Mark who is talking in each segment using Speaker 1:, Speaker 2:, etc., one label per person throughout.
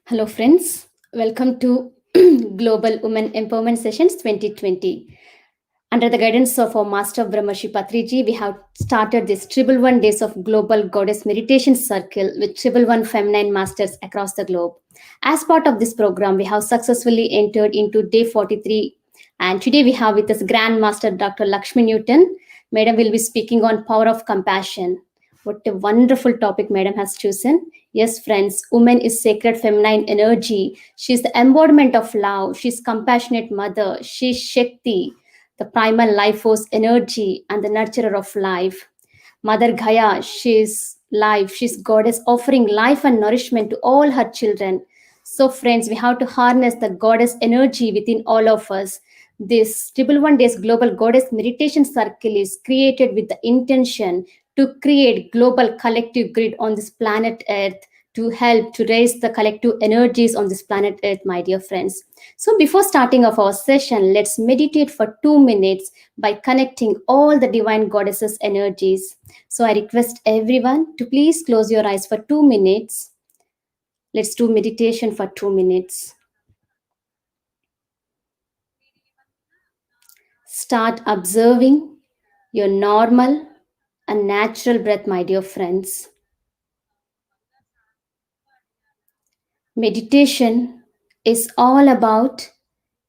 Speaker 1: Hello, friends. Welcome to Global Women Empowerment Sessions 2020. Under the guidance of our Master Brahmarshi Patriji, we have started this Triple One Days of Global Goddess Meditation Circle with Triple One Feminine Masters across the globe. As part of this program, we have successfully entered into day 43, and today we have with us Grand Master Dr. Lakshmi Newton. Madam will be speaking on power of compassion. What a wonderful topic Madam has chosen. Yes, friends, woman is sacred feminine energy. She's the embodiment of love. She's compassionate mother. She's Shakti, the primal life force energy and the nurturer of life. Mother Gaia, she's life, she's goddess offering life and nourishment to all her children. So, friends, we have to harness the goddess energy within all of us. This Triple One Days Global Goddess Meditation Circle is created with the intention to create global collective grid on this planet Earth to help to raise the collective energies on this planet Earth, my dear friends. So, before starting of our session, let's meditate for 2 minutes by connecting all the divine goddesses' energies. So, I request everyone to please close your eyes for 2 minutes. Let's do meditation for 2 minutes. Start observing your normal and natural breath, my dear friends. Meditation is all about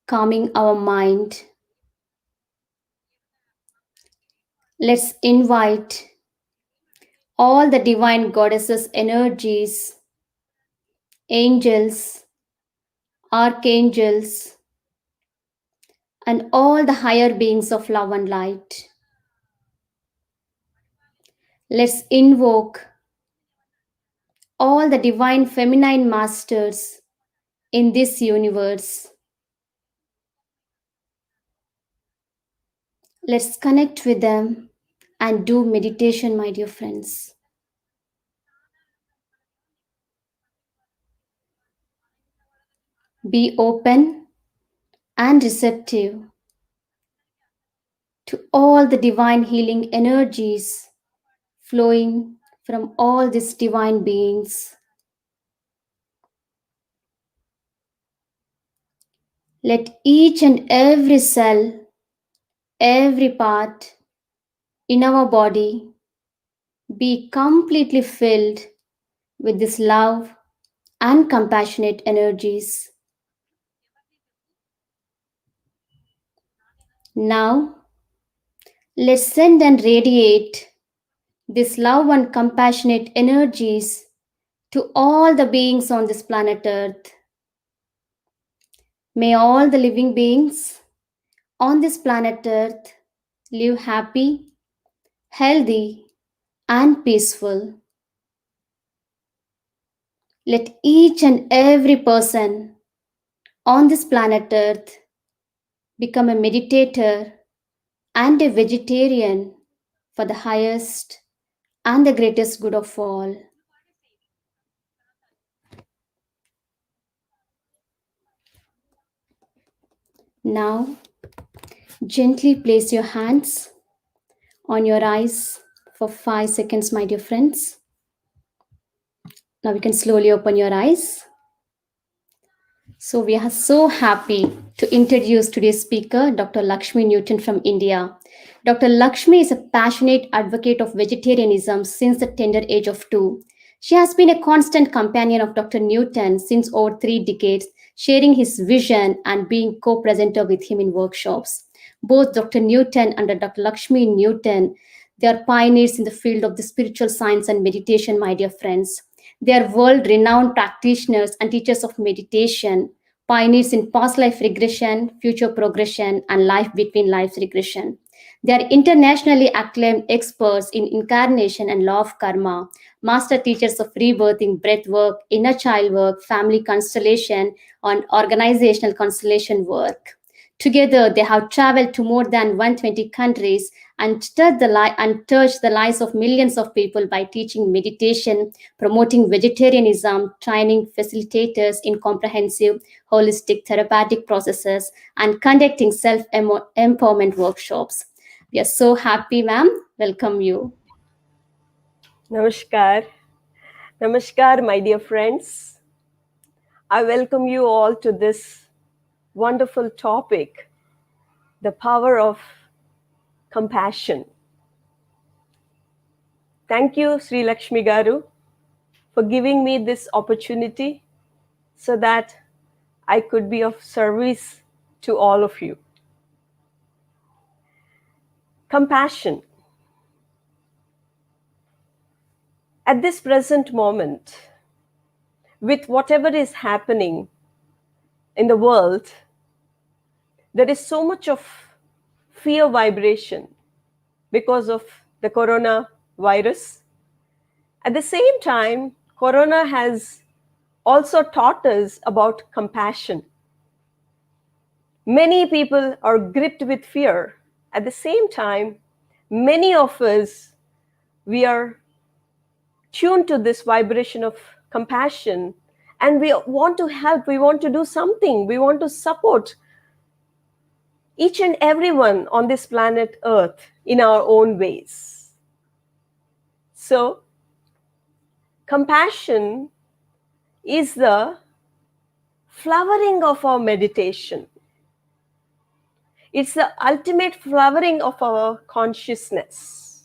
Speaker 1: calming our mind. Let's invite all the divine goddesses' energies, angels, archangels, and all the higher beings of love and light. Let's invoke all the divine feminine masters in this universe. Let's connect with them and do meditation, my dear friends. Be open and receptive to all the divine healing energies flowing from all these divine beings. Let each and every cell, every part in our body be completely filled with this love and compassionate energies. Now, let's send and radiate this love and compassionate energies to all the beings on this planet Earth. May all the living beings on this planet Earth live happy, healthy, and peaceful. Let each and every person on this planet Earth become a meditator and a vegetarian for the highest and the greatest good of all. Now, gently place your hands on your eyes for 5 seconds, my dear friends. Now you can slowly open your eyes. So we are so happy to introduce today's speaker, Dr. Lakshmi Newton from India. Dr. Lakshmi is a passionate advocate of vegetarianism since the tender age of 2. She has been a constant companion of Dr. Newton since over 3 decades, sharing his vision and being co-presenter with him in workshops. Both Dr. Newton and Dr. Lakshmi Newton, they are pioneers in the field of the spiritual science and meditation, my dear friends. They are world renowned practitioners and teachers of meditation, pioneers in past life regression, future progression, and life between lives regression. They are internationally acclaimed experts in incarnation and law of karma, master teachers of rebirthing, breathwork, inner child work, family constellation, and organizational constellation work. Together, they have traveled to more than 120 countries and touched the lives of millions of people by teaching meditation, promoting vegetarianism, training facilitators in comprehensive, holistic therapeutic processes, and conducting self-empowerment workshops. We are so happy, ma'am. Welcome you.
Speaker 2: Namaskar. Namaskar, my dear friends. I welcome you all to this wonderful topic, the power of compassion. Thank you, Sri Lakshmi Garu, for giving me this opportunity so that I could be of service to all of you. Compassion. At this present moment, with whatever is happening in the world, there is so much of fear vibration because of the coronavirus. At the same time, corona has also taught us about compassion. Many people are gripped with fear. At the same time, many of us, we are tuned to this vibration of compassion, and we want to help, we want to do something, we want to support each and everyone on this planet Earth in our own ways. So, compassion is the flowering of our meditation. It's the ultimate flowering of our consciousness.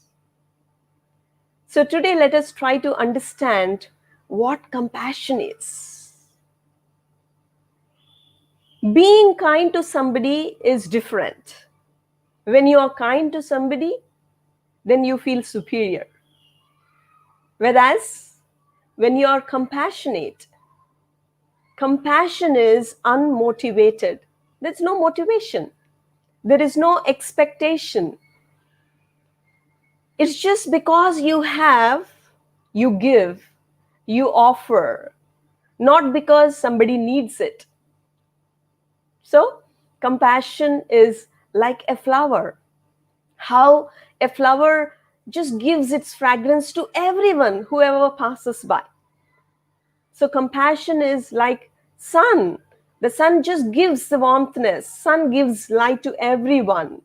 Speaker 2: So today, let us try to understand what compassion is. Being kind to somebody is different. When you are kind to somebody, then you feel superior. Whereas, when you are compassionate, compassion is unmotivated. There's no motivation. There is no expectation. It's just because you have, you give, you offer, not because somebody needs it. So, compassion is like a flower. How a flower just gives its fragrance to everyone, whoever passes by. So, compassion is like sun. The sun just gives the warmthness. Sun gives light to everyone.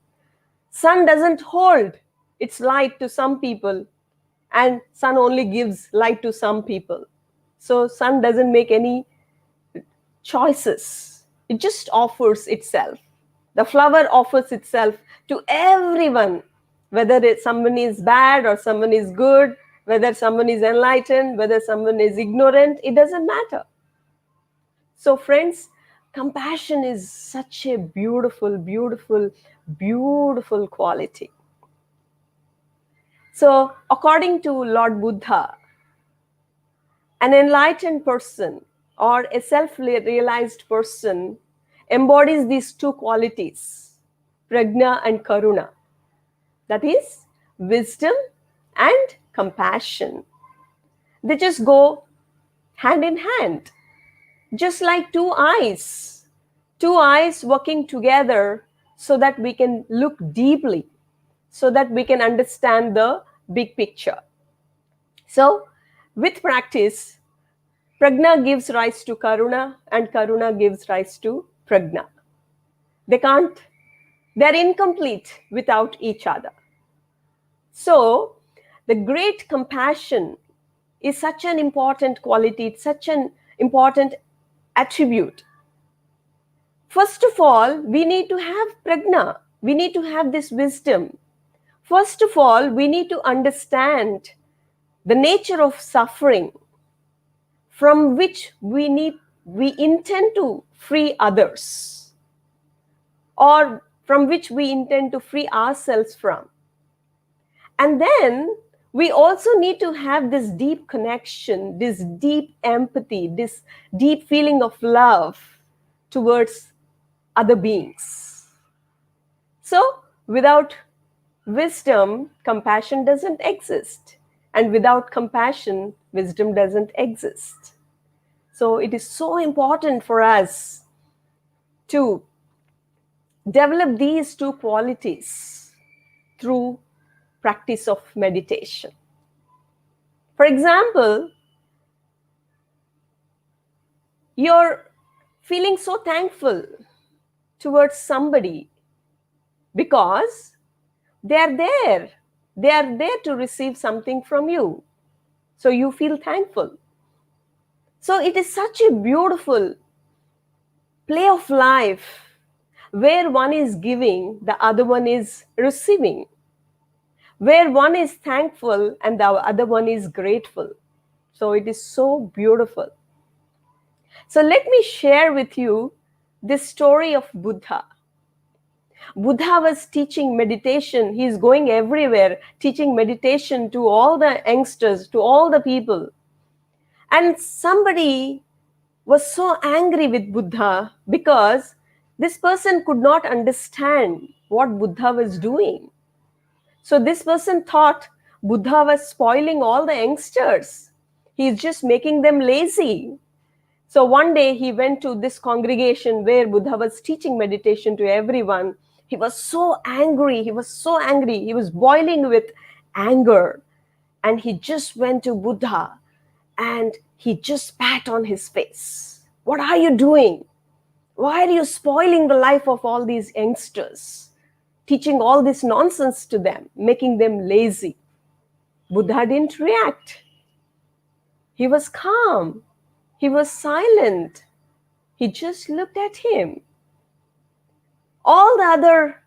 Speaker 2: Sun doesn't hold its light to some people, and sun only gives light to some people. So sun doesn't make any choices. It just offers itself. The flower offers itself to everyone, whether someone is bad or someone is good, whether someone is enlightened, whether someone is ignorant, it doesn't matter. So friends, compassion is such a beautiful, beautiful, beautiful quality. So, according to Lord Buddha, an enlightened person or a self-realized person embodies these two qualities, prajna and karuna. That is, wisdom and compassion. They just go hand in hand, just like two eyes working together so that we can look deeply, so that we can understand the big picture. So, with practice, prajna gives rise to karuna and karuna gives rise to prajna. They're incomplete without each other. So, the great compassion is such an important quality, it's such an important attribute. First of all, we need to have prajna. We need to have this wisdom. First of all, we need to understand the nature of suffering from which we intend to free others, or from which we intend to free ourselves from. And then we also need to have this deep connection, this deep empathy, this deep feeling of love towards other beings. So without wisdom, compassion doesn't exist. And without compassion, wisdom doesn't exist. So it is so important for us to develop these two qualities through practice of meditation. For example, you're feeling so thankful towards somebody because they're there. They are there to receive something from you. So you feel thankful. So it is such a beautiful play of life where one is giving, the other one is receiving, where one is thankful and the other one is grateful. So it is so beautiful. So let me share with you this story of Buddha. Buddha was teaching meditation. He's going everywhere, teaching meditation to all the youngsters, to all the people. And somebody was so angry with Buddha because this person could not understand what Buddha was doing. So this person thought Buddha was spoiling all the youngsters. He's just making them lazy. So one day he went to this congregation where Buddha was teaching meditation to everyone. He was so angry. He was so angry. He was boiling with anger. And he just went to Buddha and he just spat on his face. What are you doing? Why are you spoiling the life of all these youngsters? Teaching all this nonsense to them, making them lazy. Buddha didn't react. He was calm. He was silent. He just looked at him. All the other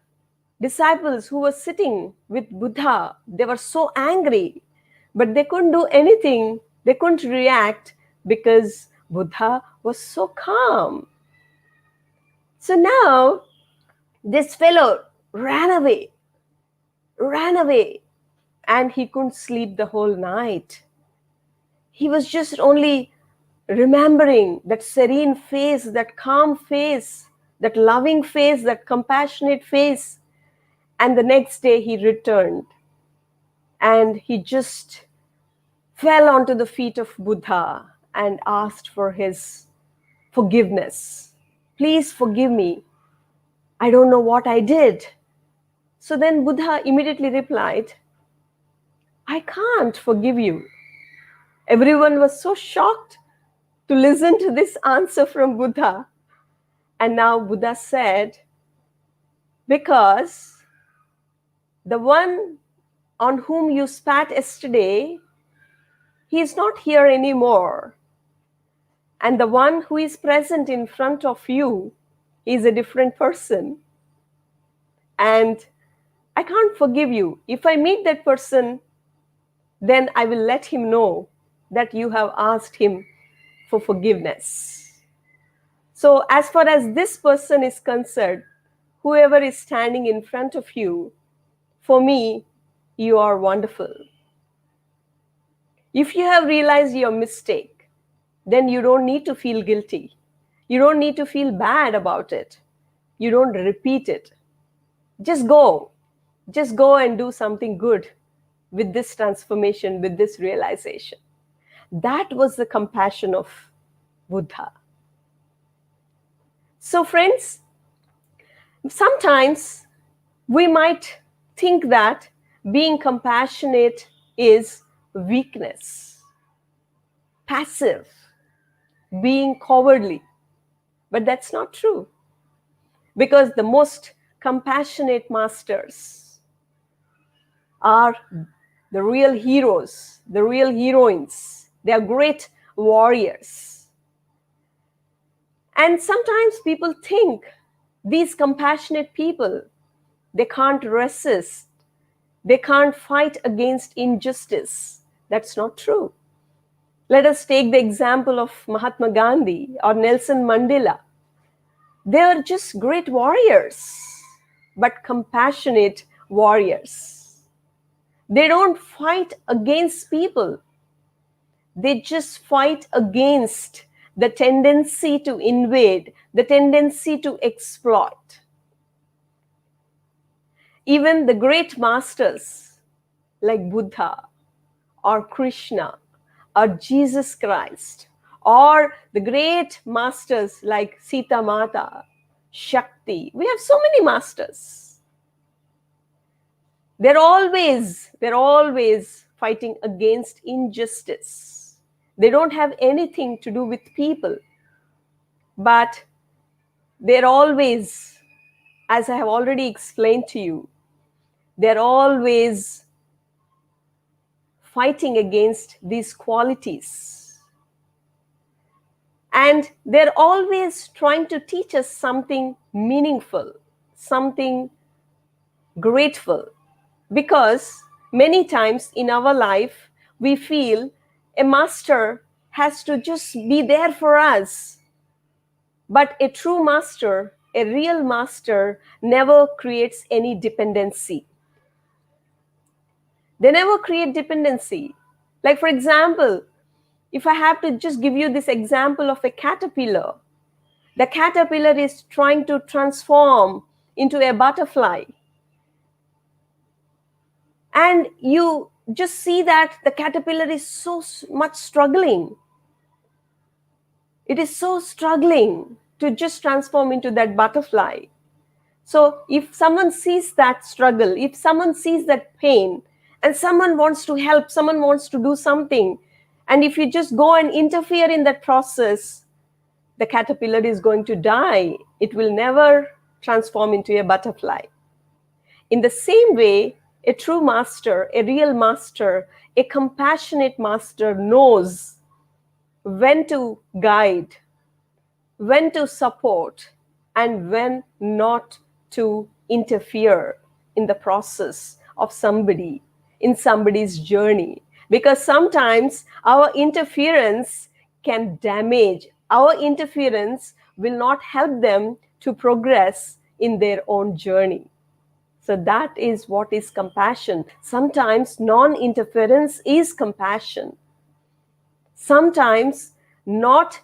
Speaker 2: disciples who were sitting with Buddha, they were so angry, but they couldn't do anything. They couldn't react because Buddha was so calm. So now this fellow ran away, and he couldn't sleep the whole night. He was just only remembering that serene face, that calm face, that loving face, that compassionate face. And the next day he returned and he just fell onto the feet of Buddha and asked for his forgiveness. Please forgive me. I don't know what I did. So then Buddha immediately replied, I can't forgive you. Everyone was so shocked to listen to this answer from Buddha. And now Buddha said, because the one on whom you spat yesterday, he is not here anymore. And the one who is present in front of you is a different person. And I can't forgive you. If I meet that person, then I will let him know that you have asked him for forgiveness. So as far as this person is concerned, whoever is standing in front of you, for me, you are wonderful. If you have realized your mistake, then you don't need to feel guilty. You don't need to feel bad about it. You don't repeat it. Just go. Just go and do something good with this transformation, with this realization. That was the compassion of Buddha. So, friends, sometimes we might think that being compassionate is weakness, passive, being cowardly. But that's not true. Because the most compassionate masters are the real heroes, the real heroines. They are great warriors. And sometimes people think these compassionate people, they can't resist. They can't fight against injustice. That's not true. Let us take the example of Mahatma Gandhi or Nelson Mandela. They are just great warriors, but compassionate warriors. They don't fight against people. They just fight against the tendency to invade, the tendency to exploit. Even the great masters like Buddha or Krishna or Jesus Christ, or the great masters like Sita Mata, Shakti. We have so many masters. They're always fighting against injustice. They don't have anything to do with people, but they're always, as I have already explained to you, they're always fighting against these qualities. And they're always trying to teach us something meaningful, something grateful. Because many times in our life, we feel a master has to just be there for us. But a true master, a real master, never creates any dependency. They never create dependency. Like, for example, if I have to just give you this example of a caterpillar, the caterpillar is trying to transform into a butterfly. And you just see that the caterpillar is so much struggling. It is so struggling to just transform into that butterfly. So if someone sees that struggle, if someone sees that pain, and someone wants to help, someone wants to do something, and if you just go and interfere in that process, the caterpillar is going to die. It will never transform into a butterfly. In the same way, a true master, a real master, a compassionate master knows when to guide, when to support, and when not to interfere in the process of somebody, in somebody's journey. Because sometimes our interference can damage, our interference will not help them to progress in their own journey. So that is what is compassion. Sometimes non-interference is compassion. Sometimes not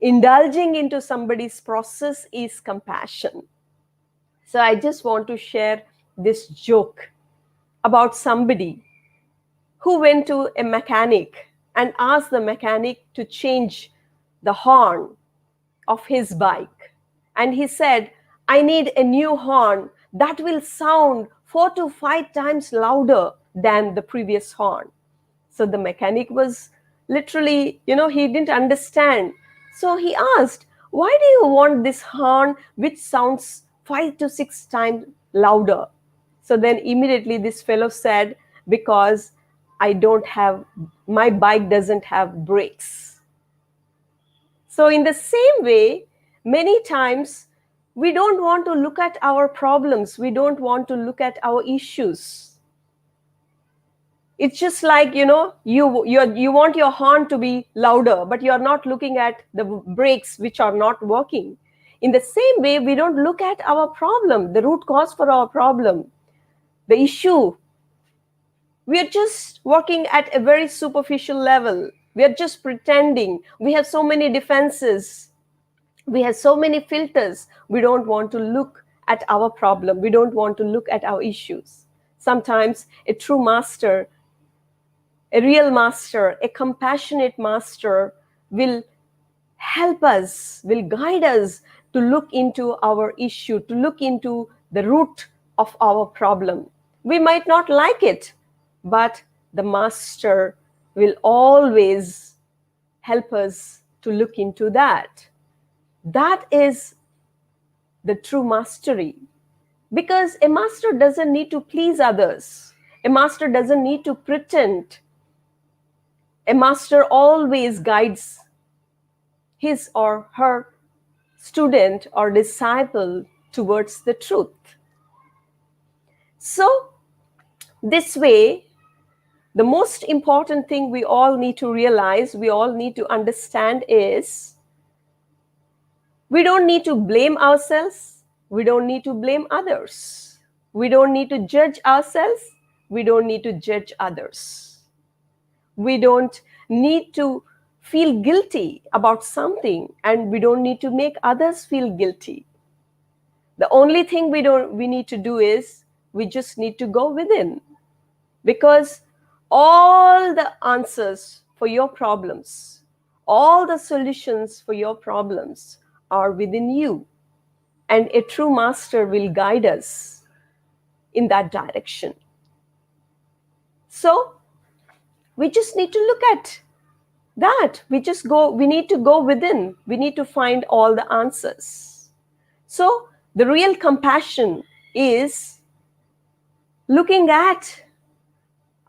Speaker 2: indulging into somebody's process is compassion. So I just want to share this joke about somebody who went to a mechanic and asked the mechanic to change the horn of his bike. And he said, I need a new horn that will sound 4 to 5 times louder than the previous horn. So the mechanic was literally, he didn't understand. So he asked, why do you want this horn which sounds 5 to 6 times louder? So then immediately this fellow said, because my bike doesn't have brakes. So in the same way, many times we don't want to look at our problems. We don't want to look at our issues. It's just like, you want your horn to be louder, but you're not looking at the brakes which are not working. In the same way, we don't look at our problem, the root cause for our problem, the issue. We are just working at a very superficial level. We are just pretending. We have so many defenses. We have so many filters. We don't want to look at our problem. We don't want to look at our issues. Sometimes a true master, a real master, a compassionate master will help us, will guide us to look into our issue, to look into the root of our problem. We might not like it, but the master will always help us to look into that. That is the true mastery. Because a master doesn't need to please others. A master doesn't need to pretend. A master always guides his or her student or disciple towards the truth. So, this way, the most important thing we all need to realize, we all need to understand is we don't need to blame ourselves. We don't need to blame others. We don't need to judge ourselves. We don't need to judge others. We don't need to feel guilty about something, and we don't need to make others feel guilty. The only thing we need to do is we just need to go within, because all the answers for your problems, all the solutions for your problems are within you, and a true master will guide us in that direction. So we just need to look at that. We need to go within. We need to find all the answers. So the real compassion is looking at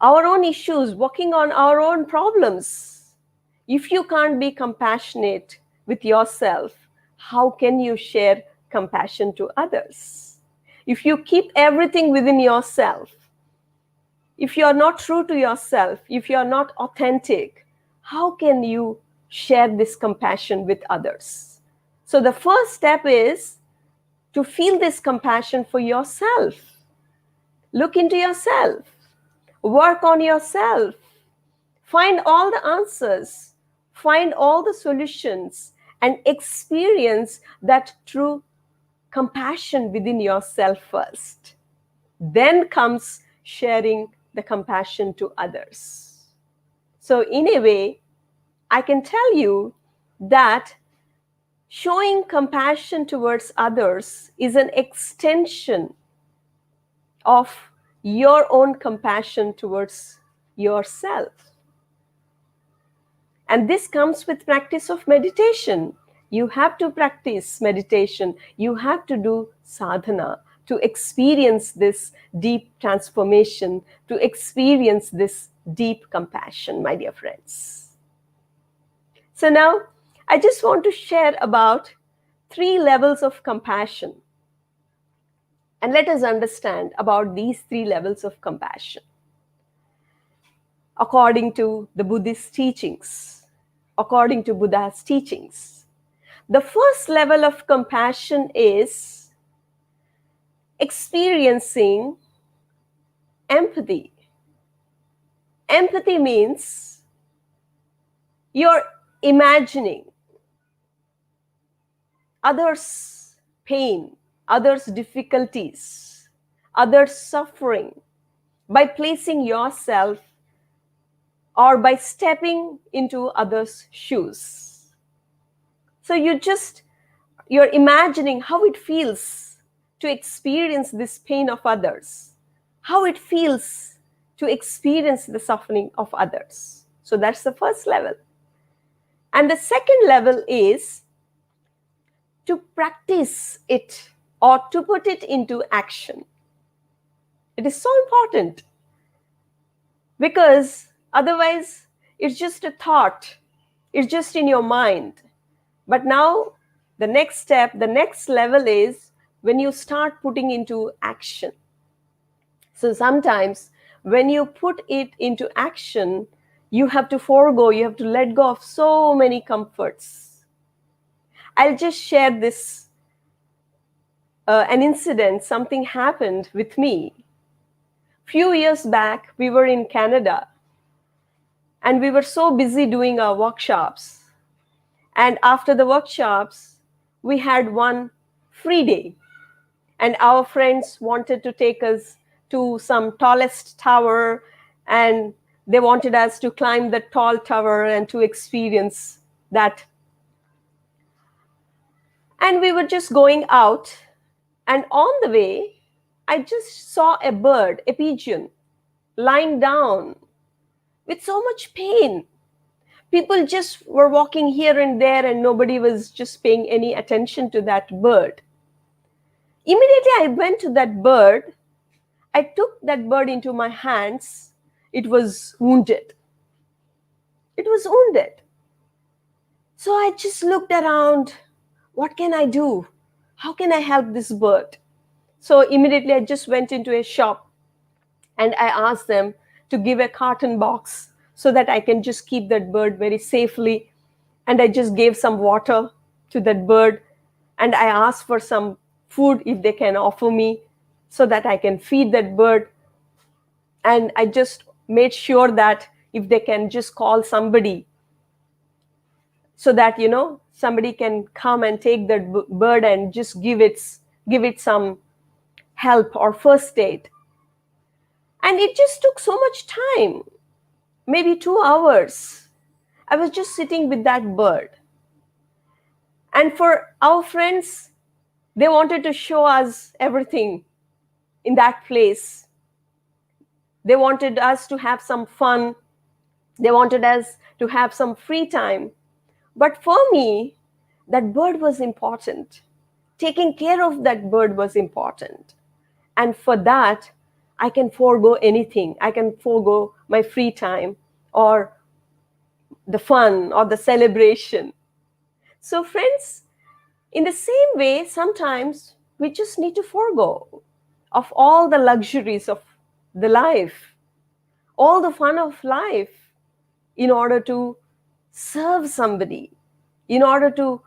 Speaker 2: our own issues, working on our own problems. If you can't be compassionate with yourself, how can you share compassion to others? If you keep everything within yourself, if you are not true to yourself, if you are not authentic, how can you share this compassion with others? So the first step is to feel this compassion for yourself. Look into yourself. Work on yourself. Find all the answers. Find all the solutions and experience that true compassion within yourself first. Then comes sharing the compassion to others. So in a way, I can tell you that showing compassion towards others is an extension of your own compassion towards yourself. And this comes with practice of meditation. You have to practice meditation. You have to do sadhana to experience this deep transformation, to experience this deep compassion, my dear friends. So now, I just want to share about 3 levels of compassion. And let us understand about these 3 levels of compassion according to the Buddhist teachings, according to Buddha's teachings. The first level of compassion is experiencing empathy. Empathy means you're imagining others' pain, others' difficulties, others' suffering by placing yourself or by stepping into others' shoes. So you're imagining how it feels to experience this pain of others, how it feels to experience the suffering of others. So that's the first level. And the second level is to practice it or to put it into action. It is so important because otherwise it's just a thought, it's just in your mind. But now the next step, the next level is when you start putting into action. So sometimes when you put it into action, you have to let go of so many comforts. I'll just share this, an incident, something happened with me. Few years back, we were in Canada and we were so busy doing our workshops. And after the workshops, we had one free day. And our friends wanted to take us to some tallest tower, and they wanted us to climb the tall tower and to experience that. And we were just going out, and on the way, I just saw a bird, a pigeon, lying down with so much pain. People just were walking here and there, and nobody was just paying any attention to that bird. Immediately, I went to that bird. I took that bird into my hands. It was wounded. It was wounded. So I just looked around. What can I do? How can I help this bird? So immediately I just went into a shop and I asked them to give a carton box so that I can just keep that bird very safely. And I just gave some water to that bird. And I asked for some food if they can offer me so that I can feed that bird. And I just made sure that if they can just call somebody so that, somebody can come and take that bird and just give it some help or first aid. And it just took so much time, maybe 2 hours. I was just sitting with that bird. And for our friends, they wanted to show us everything in that place. They wanted us to have some fun. They wanted us to have some free time. But for me, that bird was important. Taking care of that bird was important. And for that, I can forego anything. I can forego my free time or the fun or the celebration. So, friends, in the same way, sometimes we just need to forego of all the luxuries of the life, all the fun of life, in order to serve somebody, in order to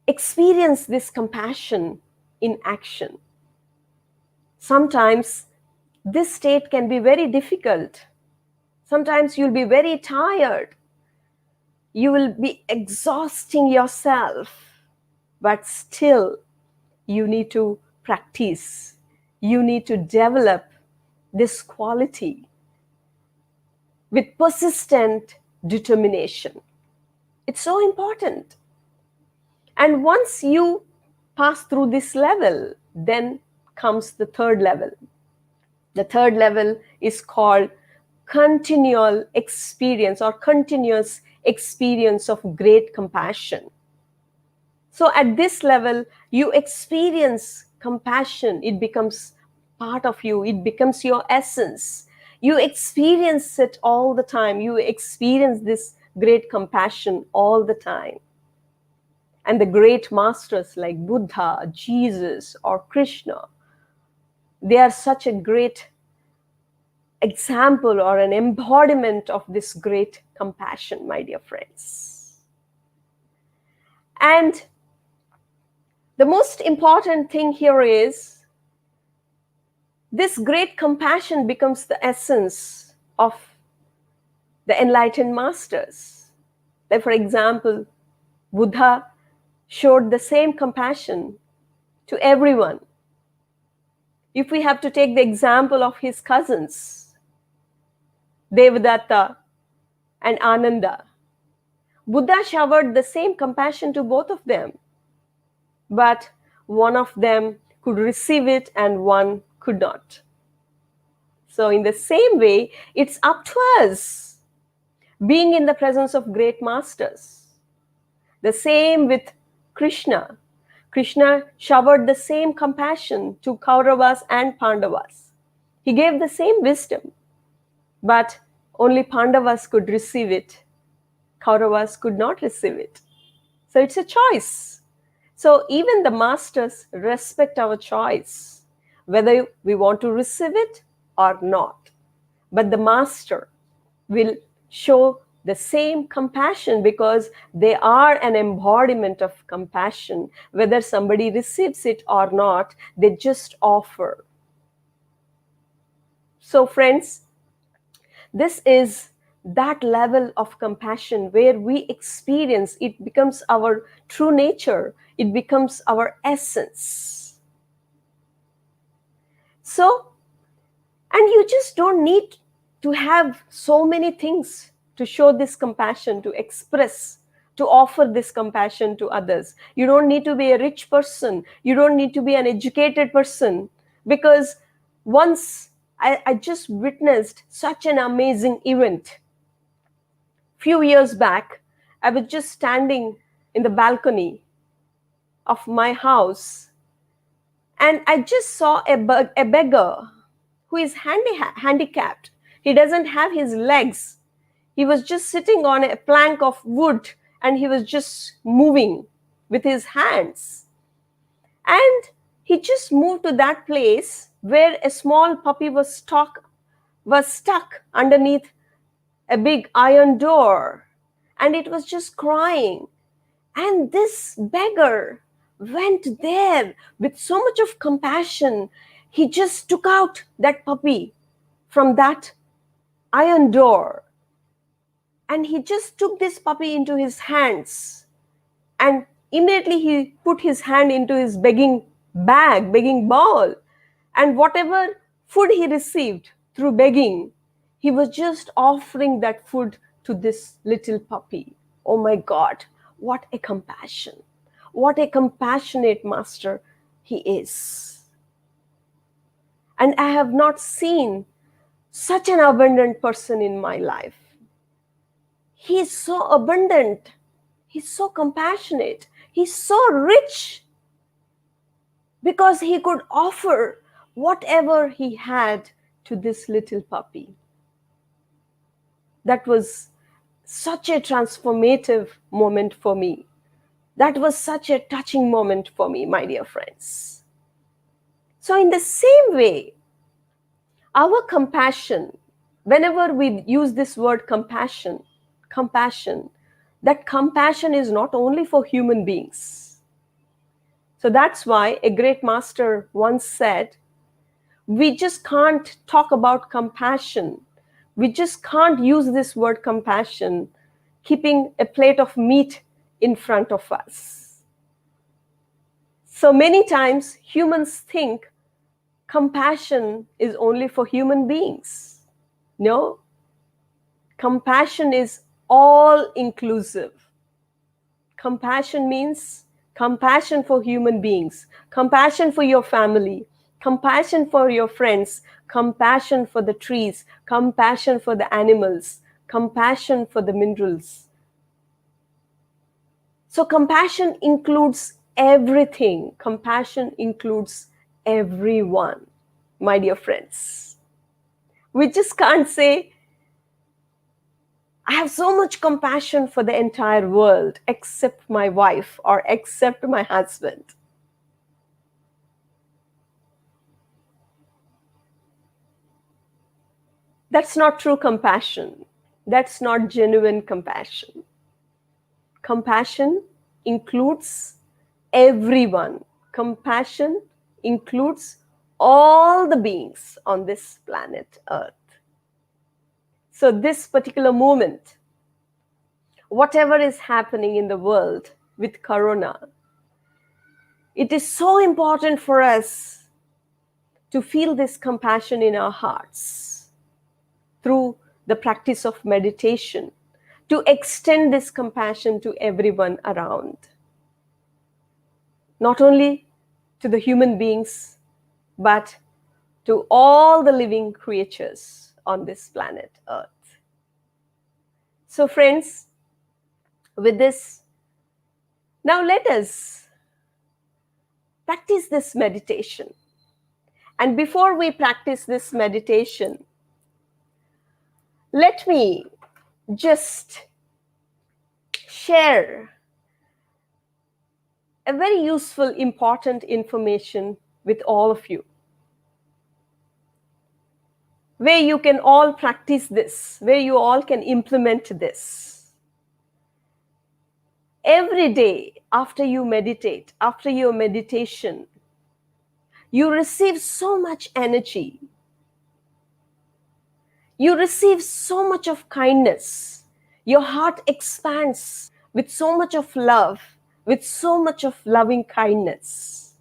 Speaker 2: experience this compassion in action. Sometimes this state can be very difficult. Sometimes you'll be very tired. You will be exhausting yourself, but still you need to practice. You need to develop this quality with persistent determination. It's so important. And once you pass through this level, then comes the third level. The third level is called continual experience or continuous experience of great compassion. So at this level, you experience compassion. It becomes part of you. It becomes your essence. You experience it all the time. You experience this great compassion all the time. And the great masters like Buddha, Jesus, or Krishna, they are such a great example or an embodiment of this great compassion, my dear friends. And the most important thing here is this great compassion becomes the essence of the enlightened masters. Like, for example, Buddha showed the same compassion to everyone. If we have to take the example of his cousins, Devadatta and Ananda, Buddha showered the same compassion to both of them, but one of them could receive it and one could not. So in the same way, it's up to us, being in the presence of great masters. The same with Krishna. Krishna showered the same compassion to Kauravas and Pandavas. He gave the same wisdom, but only Pandavas could receive it. Kauravas could not receive it. So it's a choice. So even the masters respect our choice, whether we want to receive it or not. But the master will show the same compassion because they are an embodiment of compassion. Whether somebody receives it or not, they just offer. So friends, this is that level of compassion where we experience it becomes our true nature. It becomes our essence. So, and you just don't need to have so many things to show this compassion, to express, to offer this compassion to others. You don't need to be a rich person. You don't need to be an educated person. Because once I just witnessed such an amazing event. Few years back, I was just standing in the balcony of my house, and I just saw a beggar who is handicapped. He doesn't have his legs. He was just sitting on a plank of wood, and he was just moving with his hands. And he just moved to that place where a small puppy was stuck underneath a big iron door, and it was just crying. And this beggar went there with so much of compassion. He just took out that puppy from that iron door, and he just took this puppy into his hands, and immediately he put his hand into his begging bowl, and whatever food he received through begging, he was just offering that food to this little puppy. Oh my God, what a compassion. What a compassionate master he is. And I have not seen such an abundant person in my life. He is so abundant. He's so compassionate. He's so rich because he could offer whatever he had to this little puppy. That was such a transformative moment for me. That was such a touching moment for me, my dear friends. So in the same way, our compassion, whenever we use this word compassion, that compassion is not only for human beings. So that's why a great master once said, we just can't talk about compassion. We just can't use this word compassion keeping a plate of meat in front of us. So many times humans think compassion is only for human beings. No, compassion is all inclusive. Compassion means compassion for human beings, compassion for your family, compassion for your friends, compassion for the trees, compassion for the animals, compassion for the minerals. So compassion includes everything. Compassion includes everyone, my dear friends. We just can't say, I have so much compassion for the entire world except my wife or except my husband. That's not true compassion. That's not genuine compassion. Compassion includes everyone. Compassion includes all the beings on this planet Earth. So this particular moment, whatever is happening in the world with Corona, it is so important for us to feel this compassion in our hearts through the practice of meditation, to extend this compassion to everyone around. Not only to the human beings, but to all the living creatures on this planet Earth. So friends, with this, now let us practice this meditation. And before we practice this meditation, let me just share a very useful, important information with all of you, where you can all practice this, where you all can implement this. Every day after you meditate, after your meditation, you receive so much energy. You receive so much of kindness. Your heart expands with so much of love, with so much of loving kindness.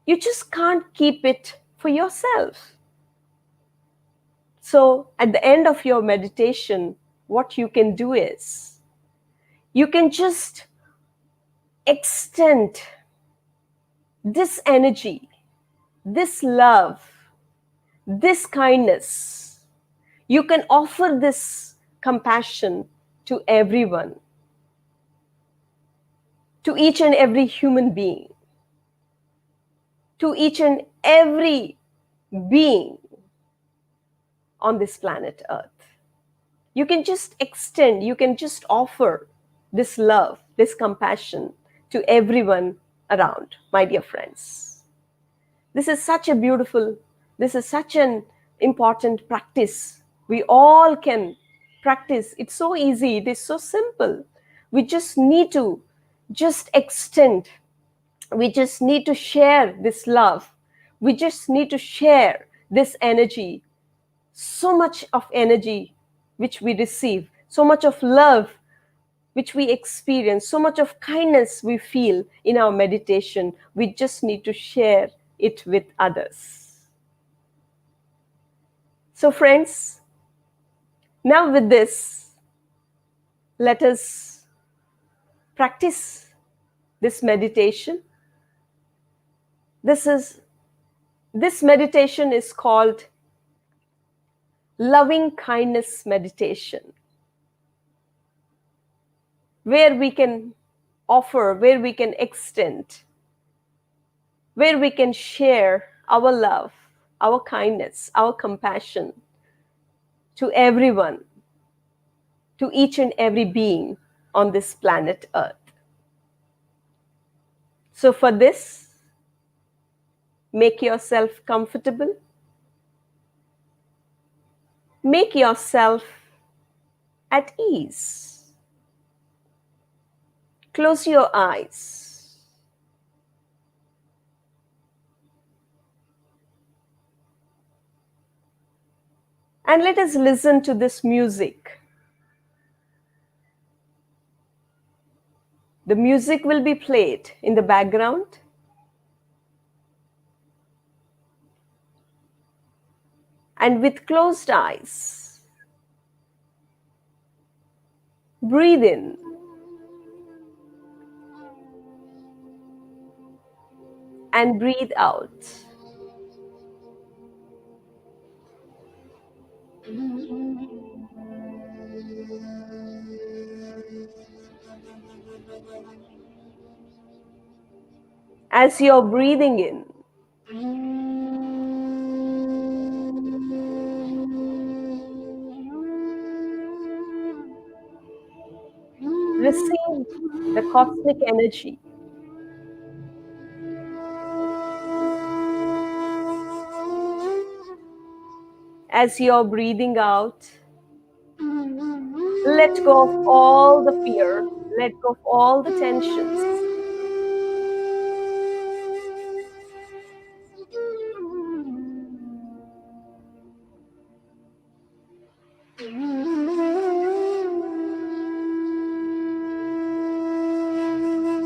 Speaker 2: You just can't keep it for yourself. So at the end of your meditation, what you can do is, you can just extend this energy, this love, this kindness. You can offer this compassion to everyone, to each and every human being, to each and every being on this planet Earth. You can just extend, you can just offer this love, this compassion to everyone around, my dear friends. This is such an important practice. We all can practice. It's so easy, it is so simple. We just need to just extend. We just need to share this love. We just need to share this energy. So much of energy which we receive, so much of love which we experience, so much of kindness we feel in our meditation. We just need to share it with others. So friends, now with this, let us practice this meditation. This meditation is called loving kindness meditation, where we can offer, where we can extend, where we can share our love, our kindness, our compassion to everyone, to each and every being on this planet Earth. So for this, make yourself comfortable. Make yourself at ease. Close your eyes. And let us listen to this music. The music will be played in the background. And with closed eyes, breathe in and breathe out. As you're breathing in, receive the cosmic energy. As you're breathing out, let go of all the fear, let go of all the tensions.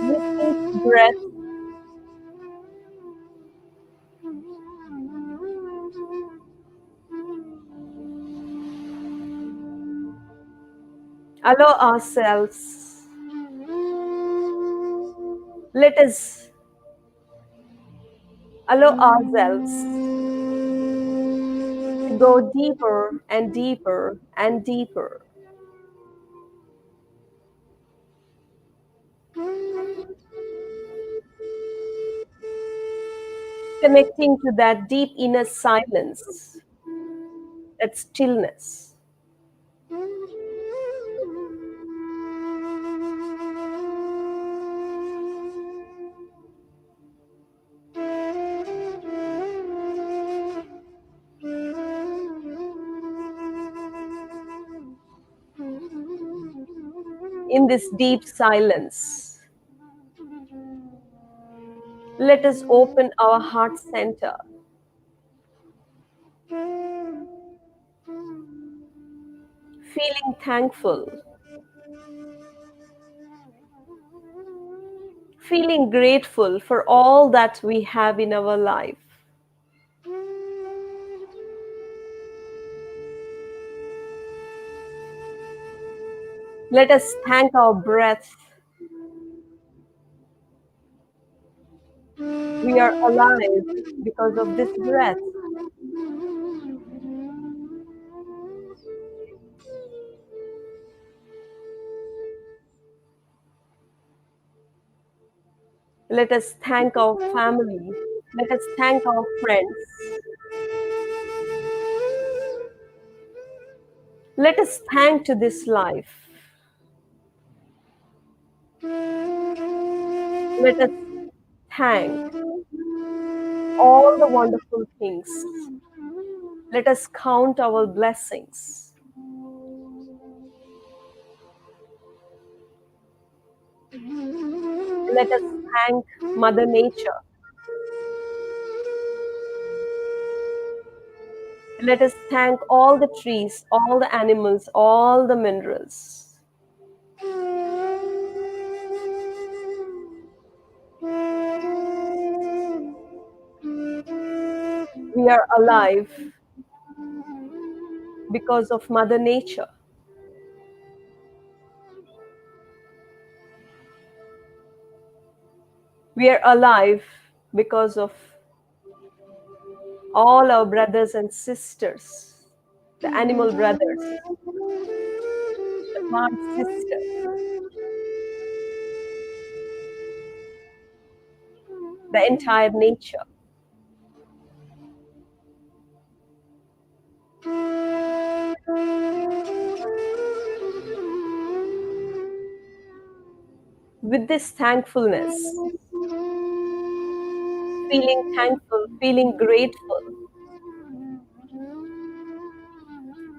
Speaker 2: With each breath, allow ourselves, let us allow ourselves to go deeper and deeper and deeper, connecting to that deep inner silence, that stillness. In this deep silence, let us open our heart center, feeling thankful, feeling grateful for all that we have in our life. Let us thank our breath. We are alive because of this breath. Let us thank our family. Let us thank our friends. Let us thank to this life. Let us thank all the wonderful things. Let us count our blessings. Let us thank Mother Nature. Let us thank all the trees, all the animals, all the minerals. We are alive because of Mother Nature. We are alive because of all our brothers and sisters, the animal brothers, the plant sisters, the entire nature. With this thankfulness, feeling thankful, feeling grateful.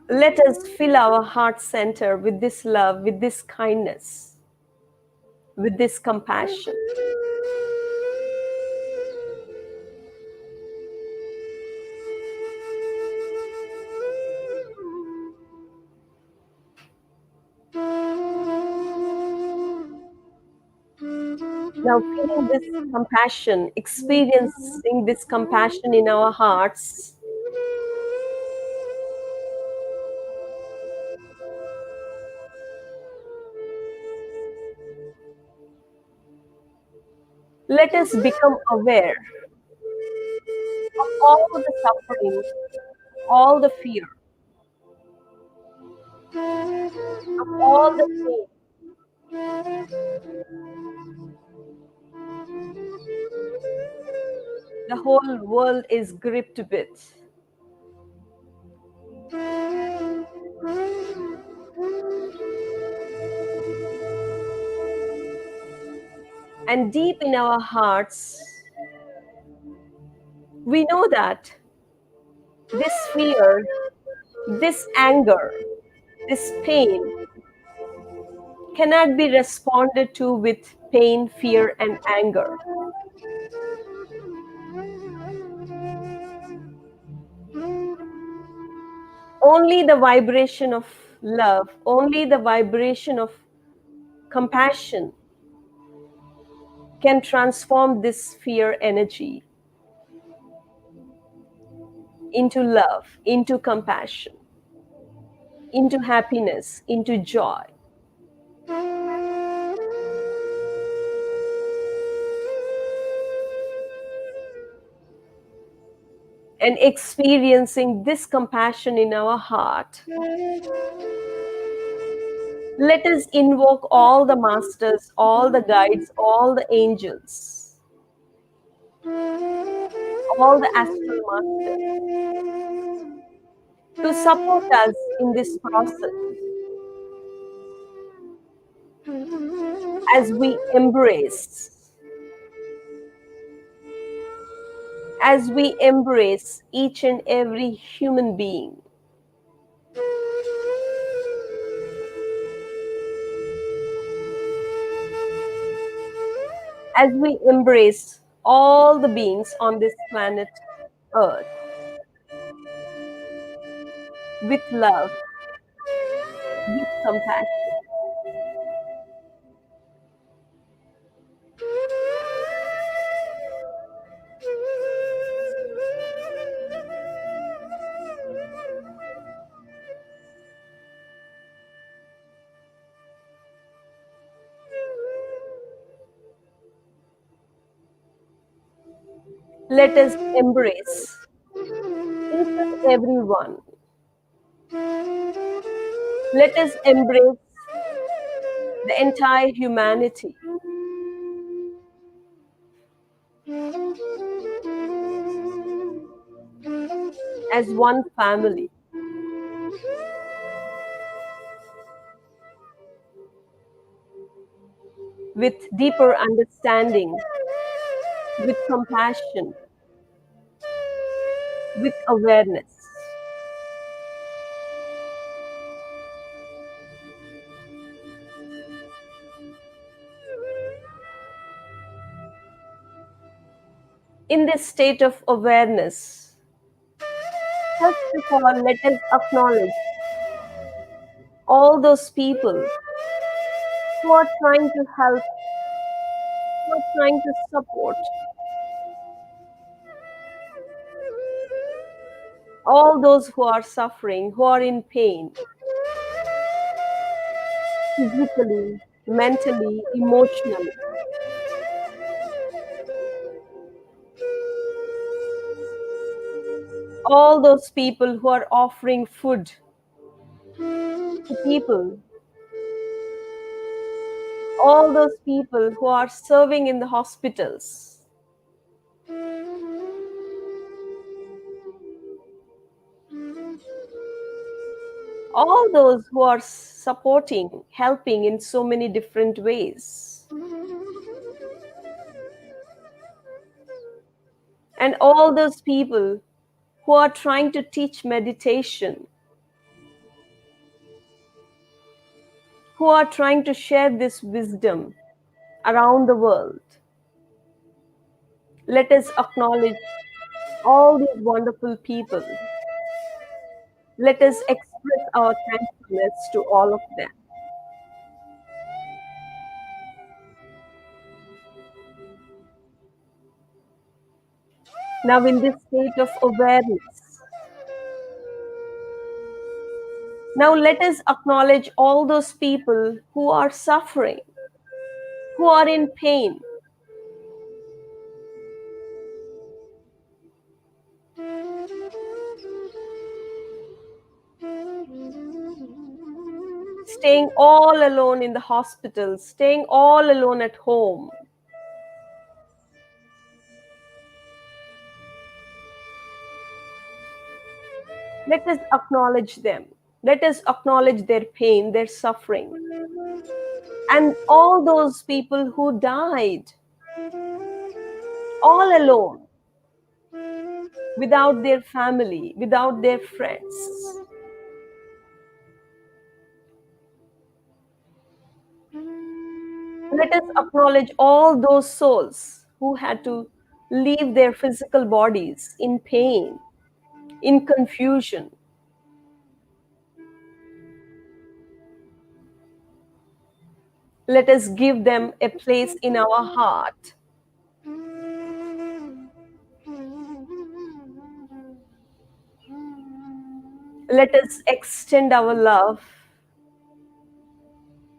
Speaker 2: Let us fill our heart center with this love, with this kindness, with this compassion. Now, feeling this compassion, experiencing this compassion in our hearts, let us become aware of all the suffering, all the fear, of all the pain. The whole world is gripped with. And deep in our hearts, we know that this fear, this anger, this pain cannot be responded to with pain, fear, and anger. Only the vibration of love, only the vibration of compassion can transform this fear energy into love, into compassion, into happiness, into joy. And experiencing this compassion in our heart, let us invoke all the masters, all the guides, all the angels, all the astral masters to support us in this process as we embrace each and every human being, as we embrace all the beings on this planet Earth with love, with compassion. Let us embrace each and every one. Let us embrace the entire humanity as one family, with deeper understanding, with compassion, with awareness. In this state of awareness, first of all, let us acknowledge all those people who are trying to help, who are trying to support, all those who are suffering, who are in pain, physically, mentally, emotionally. All those people who are offering food to people, all those people who are serving in the hospitals, all those who are supporting, helping in so many different ways. and all those people who are trying to teach meditation, who are trying to share this wisdom around the world. Let us acknowledge all these wonderful people. Let us express our thankfulness to all of them. Now, in this state of awareness, now let us acknowledge all those people who are suffering, who are in pain. Staying all alone in the hospital, staying all alone at home. Let us acknowledge them. Let us acknowledge their pain, their suffering, and all those people who died all alone, without their family, without their friends. Let us acknowledge all those souls who had to leave their physical bodies in pain, in confusion. Let us give them a place in our heart. Let us extend our love,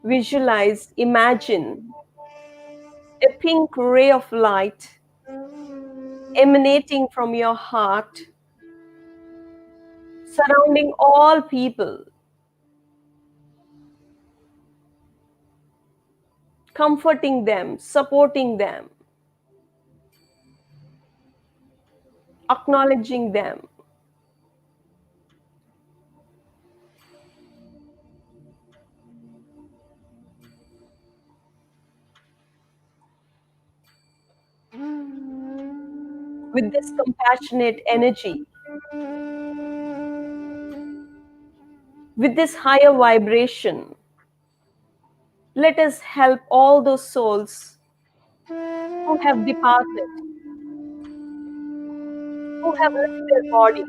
Speaker 2: visualize, imagine a pink ray of light emanating from your heart, surrounding all people, comforting them, supporting them, acknowledging them. With this compassionate energy, with this higher vibration, let us help all those souls who have departed, who have left their bodies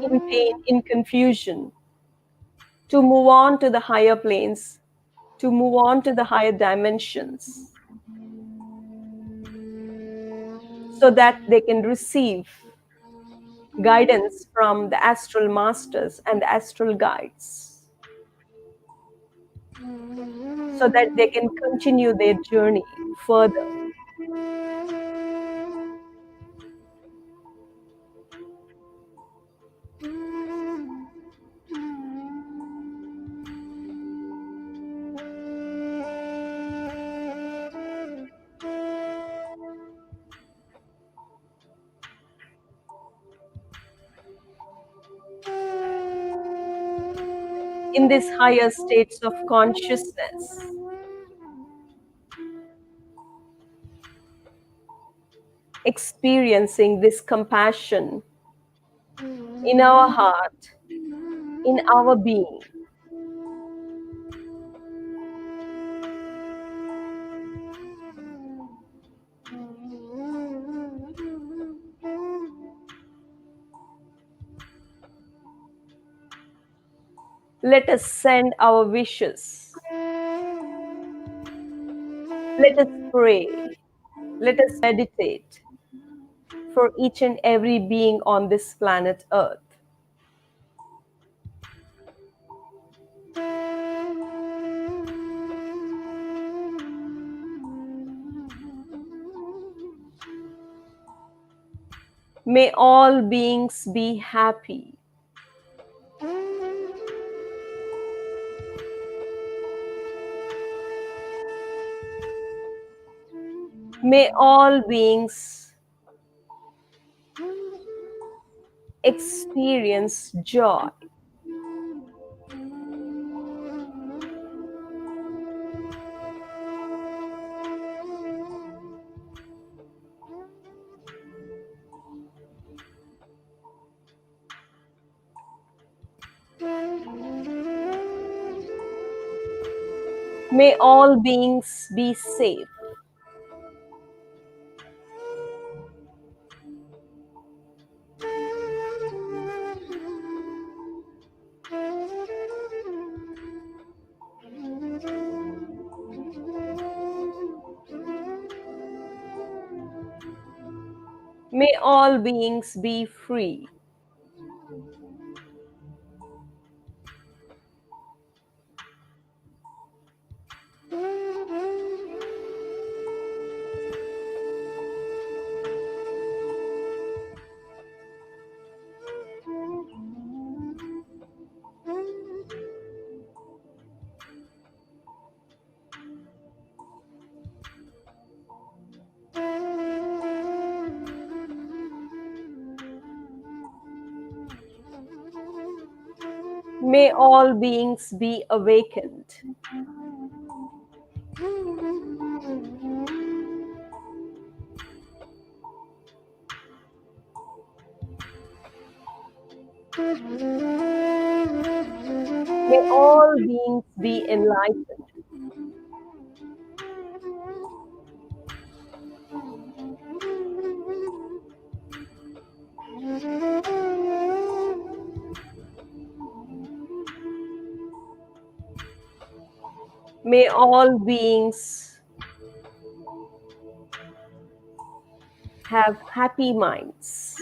Speaker 2: in pain, in confusion, to move on to the higher planes, to move on to the higher dimensions, so that they can receive guidance from the astral masters and the astral guides, so that they can continue their journey further. In these higher states of consciousness, experiencing this compassion in our heart, in our being. Let us send our wishes. Let us pray. Let us meditate for each and every being on this planet Earth. May all beings be happy. May all beings experience joy. May all beings be safe. May all beings be free. May all beings be awakened. May all beings be enlightened. May all beings have happy minds.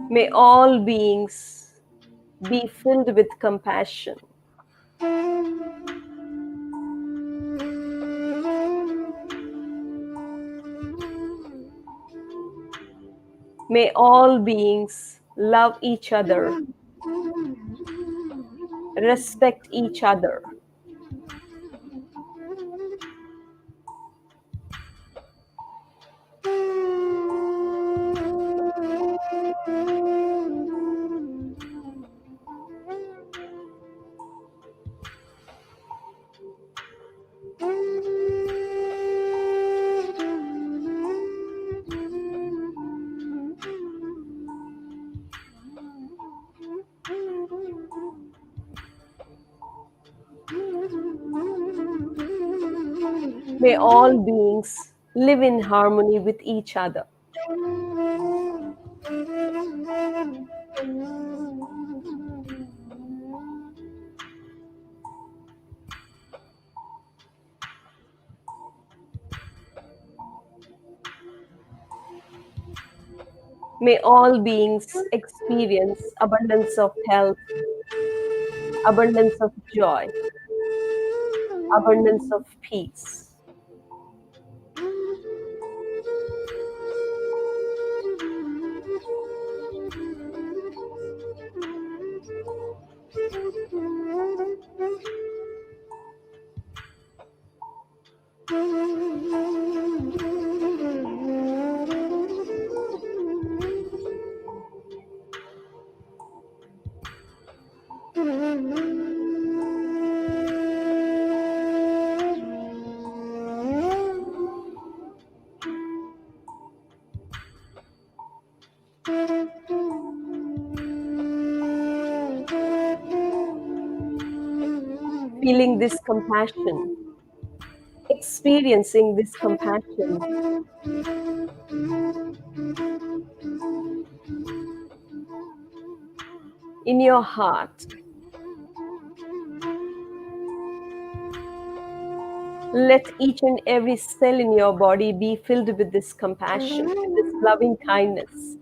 Speaker 2: May all beings be filled with compassion. May all beings love each other, respect each other. May all beings live in harmony with each other. May all beings experience abundance of health, abundance of joy, abundance of peace. Feeling this compassion, experiencing this compassion in your heart. Let each and every cell in your body be filled with this compassion, with this loving kindness.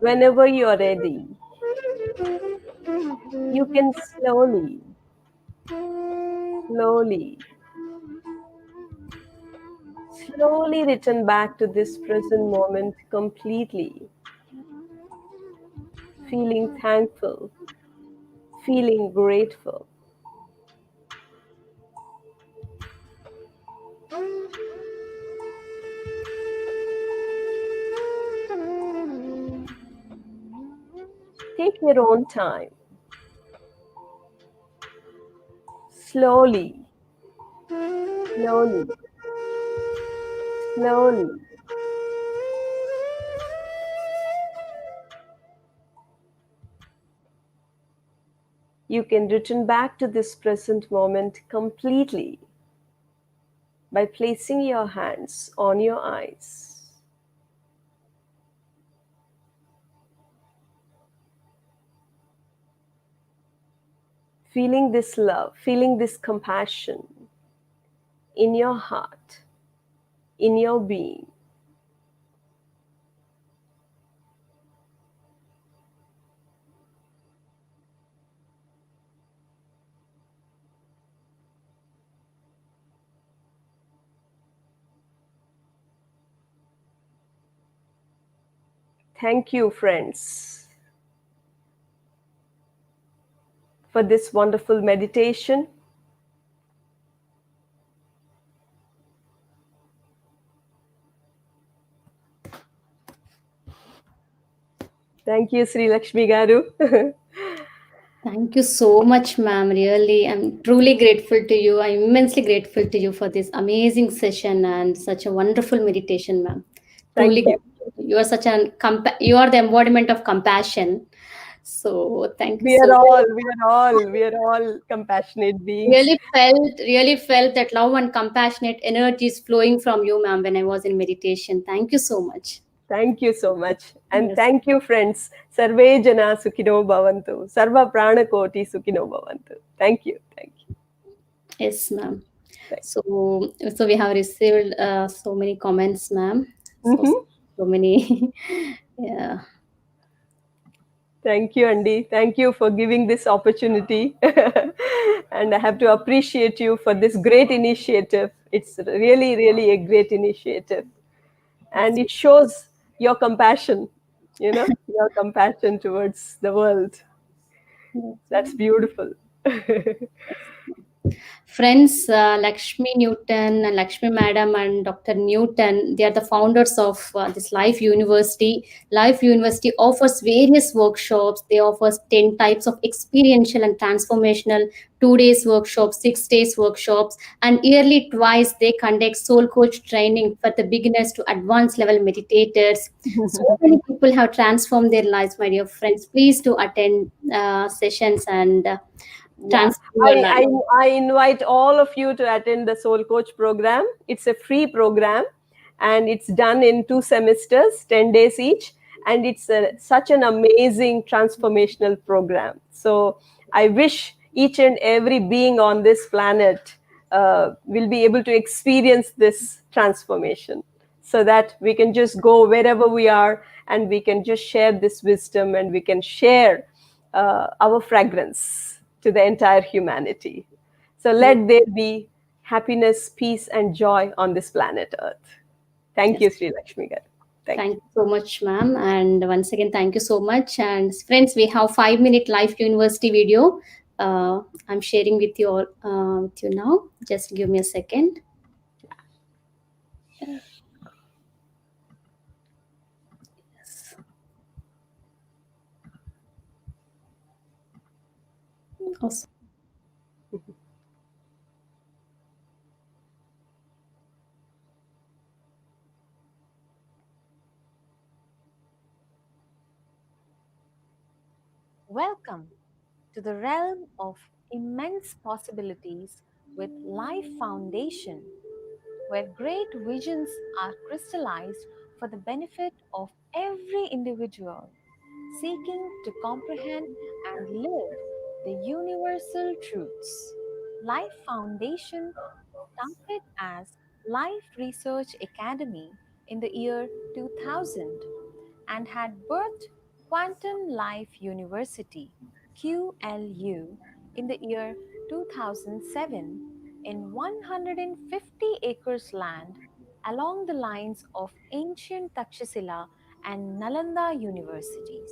Speaker 2: Whenever you are ready, you can slowly, slowly return back to this present moment completely, feeling thankful, feeling grateful. Take your own time. Slowly, slowly, slowly. You can return back to this present moment completely by placing your hands on your eyes, feeling this love, feeling this compassion in your heart, in your being. Thank you, friends, for this wonderful meditation. Thank you, Sri Lakshmi Garu.
Speaker 1: Thank you so much, ma'am. Really, I'm truly grateful to you. I'm immensely grateful to you for this amazing session and such a wonderful meditation, ma'am.
Speaker 2: Thank
Speaker 1: Truly
Speaker 2: you.
Speaker 1: grateful. You are such an you are the embodiment of compassion. So thank you
Speaker 2: We
Speaker 1: so
Speaker 2: are all,
Speaker 1: much.
Speaker 2: compassionate beings.
Speaker 1: Really felt that love and compassionate energy is flowing from you, ma'am, when I was in meditation. Thank you so much.
Speaker 2: Thank you so much. And
Speaker 1: Yes,
Speaker 2: thank you, friends. Sarve jana sukhino bhavantu. Sarva prana koti sukhino bhavantu. Thank you. Thank you.
Speaker 1: yes, ma'am.
Speaker 2: Thank
Speaker 1: So we have received so many comments, ma'am. So
Speaker 2: Mhm.
Speaker 1: so many, yeah.
Speaker 2: Thank you, Andy. Thank you for giving this opportunity. And I have to appreciate you for this great initiative. It's really, really a great initiative. And
Speaker 1: Yes,
Speaker 2: it shows your compassion, your compassion towards the world.
Speaker 1: yes,
Speaker 2: That's
Speaker 1: ma'am.
Speaker 2: beautiful.
Speaker 1: Friends, Lakshmi Newton and Lakshmi Madam and Dr. Newton, they are the founders of this Life University. Life University offers various workshops. They offer 10 types of experiential and transformational 2 days workshops, 6 days workshops, and yearly twice they conduct soul coach training for the beginners to advanced level meditators. So many people have transformed their lives, my dear friends. Please do attend sessions and
Speaker 2: Yeah,
Speaker 1: transform your life.
Speaker 2: I invite all of you to attend the Soul Coach program. It's a free program and it's done in 2 semesters, 10 days each. And it's such an amazing transformational program. So I wish each and every being on this planet will be able to experience this transformation so that we can just go wherever we are and we can just share this wisdom and we can share our fragrance to the entire humanity. So
Speaker 1: Yes.
Speaker 2: let there be happiness, peace, and joy on this planet Earth. Thank
Speaker 1: Yes.
Speaker 2: you, Sri Lakshmi Garu. Thank
Speaker 1: Thank
Speaker 2: you.
Speaker 1: you so much, ma'am. And once again, thank you so much. And friends, we have 5 minute Life University video. I'm sharing with you all with you now. Just give me a second. Yes. Awesome.
Speaker 3: Welcome to the realm of immense possibilities with Life Foundation, where great visions are crystallized for the benefit of every individual seeking to comprehend and live the universal truths. Life Foundation started as Life Research Academy in the year 2000 and had birthed Quantum Life University, QLU, in the year 2007 in 150 acres land along the lines of ancient Takshashila and Nalanda universities.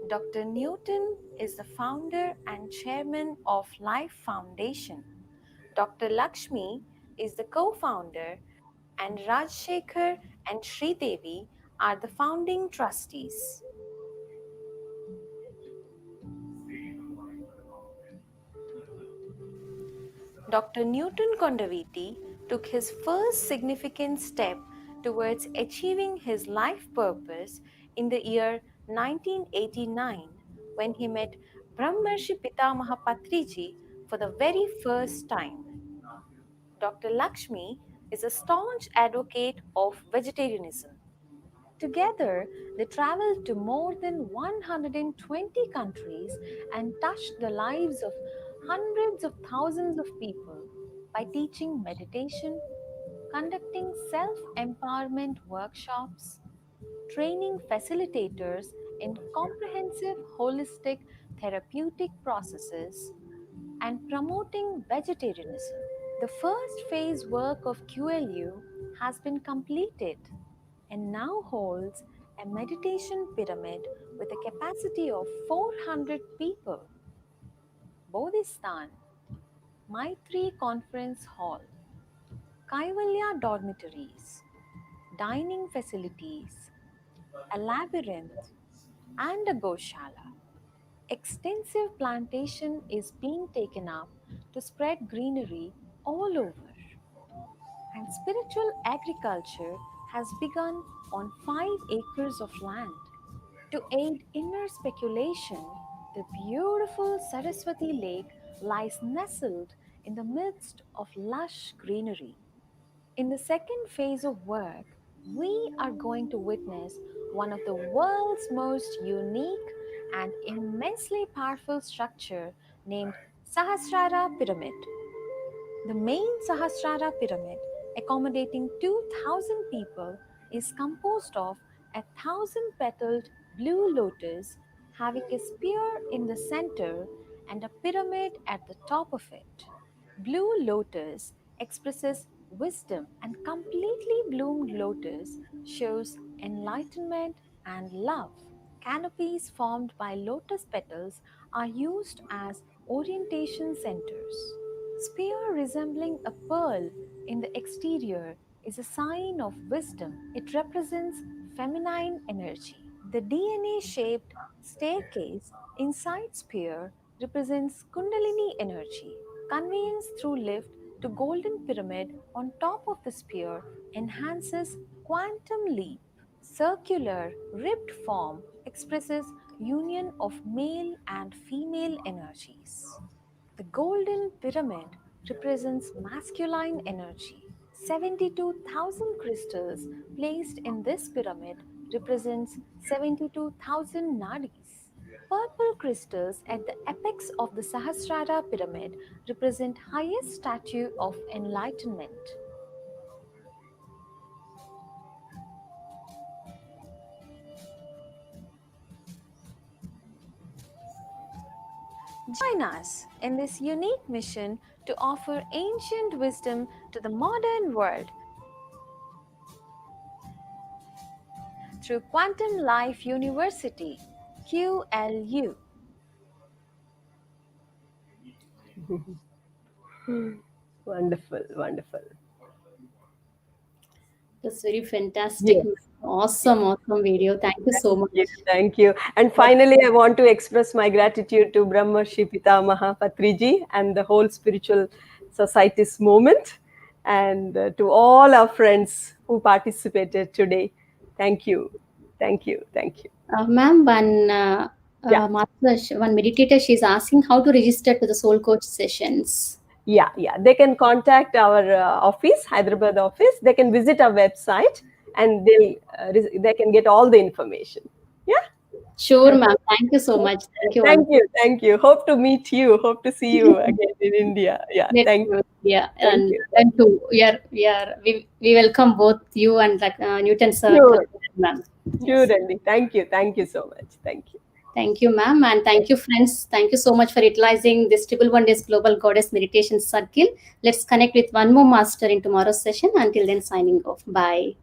Speaker 3: Dr. Newton is the founder and chairman of Life Foundation. Dr. Lakshmi is the co-founder, and Rajshekhar and Sridevi are the founding trustees. Dr. Newton Kondaviti took his first significant step towards achieving his life purpose in the year 1989 when he met Brahmarshi Pitamaha Patriji for the very first time. Dr. Lakshmi is a staunch advocate of vegetarianism. Together, they traveled to more than 120 countries and touched the lives of hundreds of thousands of people by teaching meditation, conducting self empowerment workshops, training facilitators in comprehensive holistic therapeutic processes, and promoting vegetarianism. The first phase work of QLU has been completed and now holds a meditation pyramid with a capacity of 400 people. Bodhistan, Maitri Conference Hall, Kaivalya dormitories, dining facilities, a labyrinth, and a goshala. Extensive plantation is being taken up to spread greenery all over. And spiritual agriculture has begun on 5 acres of land. To aid inner speculation, the beautiful Saraswati Lake lies nestled in the midst of lush greenery. In the second phase of work, we are going to witness one of the world's most unique and immensely powerful structure named Sahasrara Pyramid. The main Sahasrara pyramid, accommodating 2,000 people, is composed of a 1,000-petaled blue lotus having a spear in the center and a pyramid at the top of it. Blue lotus expresses wisdom, and completely bloomed lotus shows enlightenment and love. Canopies formed by lotus petals are used as orientation centers. Spear resembling a pearl in the exterior is a sign of wisdom. It represents feminine energy. The DNA shaped staircase inside spear represents Kundalini energy. Conveyance through lift to golden pyramid on top of the spear enhances quantum leap. Circular, ribbed form expresses union of male and female energies. The golden pyramid represents masculine energy. 72,000 crystals placed in this pyramid represents 72,000 nadis. Purple crystals at the apex of the Sahasrara pyramid represent highest statue of enlightenment. Join us in this unique mission to offer ancient wisdom to the modern world through Quantum Life University, QLU.
Speaker 2: Wonderful, wonderful.
Speaker 1: That's very fantastic.
Speaker 2: Yes.
Speaker 1: Awesome, awesome video. Thank you so much.
Speaker 2: Thank you. And finally, I want to express my gratitude to Brahmarshi Pitamaha Patriji and the whole spiritual society's movement, and to all our friends who participated today. Thank you. Thank you. Thank you.
Speaker 1: Ma'am,
Speaker 2: Yeah.
Speaker 1: one meditator, she's asking how to register to the Soul Coach sessions.
Speaker 2: Yeah, yeah. They can contact our office, Hyderabad office. They can visit our website, and they can get all the information. Yeah.
Speaker 1: Sure, ma'am. Thank you so much. Thank you.
Speaker 2: Thank you. Thank you. Hope to meet you. Hope to see you again in India. Yeah. Thank you.
Speaker 1: Yeah,
Speaker 2: Thank you.
Speaker 1: and too, we welcome both you and Newton sir.
Speaker 2: Sure.
Speaker 1: Ma'am.
Speaker 2: Sure,
Speaker 1: Yes.
Speaker 2: Andy. Thank you. Thank you so much. Thank you.
Speaker 1: Thank you, ma'am, and thank you, friends. Thank you so much for utilizing this Triple One Days Global Goddess Meditation Circle. Let's connect with one more master in tomorrow's session. Until then, signing off. Bye.